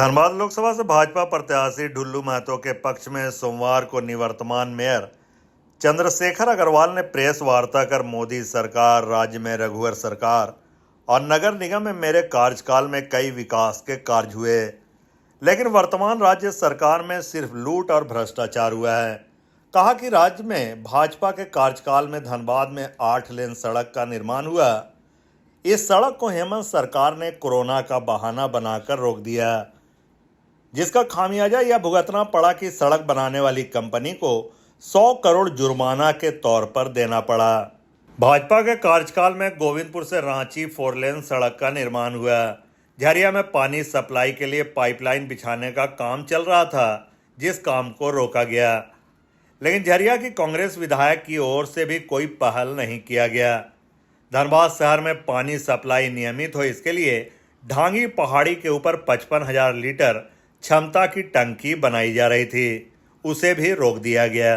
धनबाद लोकसभा से भाजपा प्रत्याशी ढुल्लू महतो के पक्ष में सोमवार को निवर्तमान मेयर चंद्रशेखर अग्रवाल ने प्रेस वार्ता कर मोदी सरकार, राज्य में रघुवर सरकार और नगर निगम में मेरे कार्यकाल में कई विकास के कार्य हुए, लेकिन वर्तमान राज्य सरकार में सिर्फ लूट और भ्रष्टाचार हुआ है। कहा कि राज्य में भाजपा के कार्यकाल में धनबाद में 8 लेन सड़क का निर्माण हुआ। इस सड़क को हेमंत सरकार ने कोरोना का बहाना बनाकर रोक दिया, जिसका खामियाजा यह भुगतना पड़ा कि सड़क बनाने वाली कंपनी को 100 करोड़ जुर्माना के तौर पर देना पड़ा। भाजपा के कार्यकाल में गोविंदपुर से रांची 4 लेन सड़क का निर्माण हुआ। झरिया में पानी सप्लाई के लिए पाइपलाइन बिछाने का काम चल रहा था, जिस काम को रोका गया, लेकिन झरिया की कांग्रेस विधायक की ओर से भी कोई पहल नहीं किया गया। धनबाद शहर में पानी सप्लाई नियमित हो, इसके लिए ढांगी पहाड़ी के ऊपर 55,000 लीटर क्षमता की टंकी बनाई जा रही थी, उसे भी रोक दिया गया।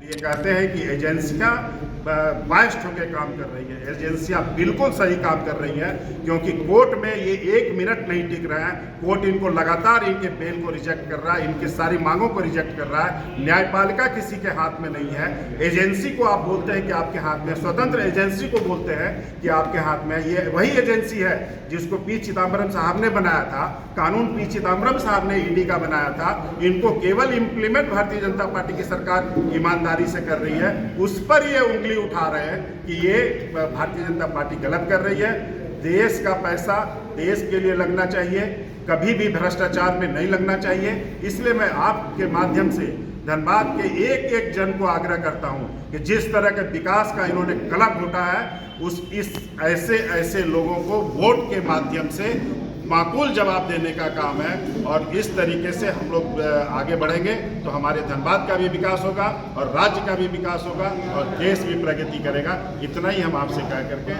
ये कहते हैं कि एजेंसियां बायस्ड होकर काम कर रही है। एजेंसियां बिल्कुल सही काम कर रही हैं, क्योंकि कोर्ट में ये 1 मिनट नहीं टिक रहा है। कोर्ट इनको लगातार इनके बेल को रिजेक्ट कर रहा है, इनकी सारी मांगों को रिजेक्ट कर रहा है। न्यायपालिका किसी के हाथ में नहीं है। एजेंसी को आप बोलते हैं कि आपके हाथ में, स्वतंत्र एजेंसी को बोलते हैं कि आपके हाथ में। ये वही एजेंसी है जिसको पी चिदम्बरम साहब ने बनाया था, कानून पी चिदम्बरम साहब ने ईडी का बनाया था। इनको केवल इम्प्लीमेंट भारतीय जनता पार्टी की सरकार ईमानदारी से कर रही है, उस पर ये उंगली उठा रहे हैं कि ये भारतीय जनता पार्टी गलत कर रही है। देश का पैसा देश के लिए लगना चाहिए, कभी भी भ्रष्टाचार में नहीं लगना चाहिए। इसलिए मैं आपके माध्यम से धनबाद के एक एक जन को आग्रह करता हूं कि जिस तरह के विकास का इन्होंने गला घोटा है, ऐसे लोगों को वोट के माध्यम से माकूल जवाब देने का काम है। और इस तरीके से हम लोग आगे बढ़ेंगे तो हमारे धनबाद का भी विकास होगा और राज्य का भी विकास होगा और देश भी प्रगति करेगा। इतना ही हम आपसे कह करके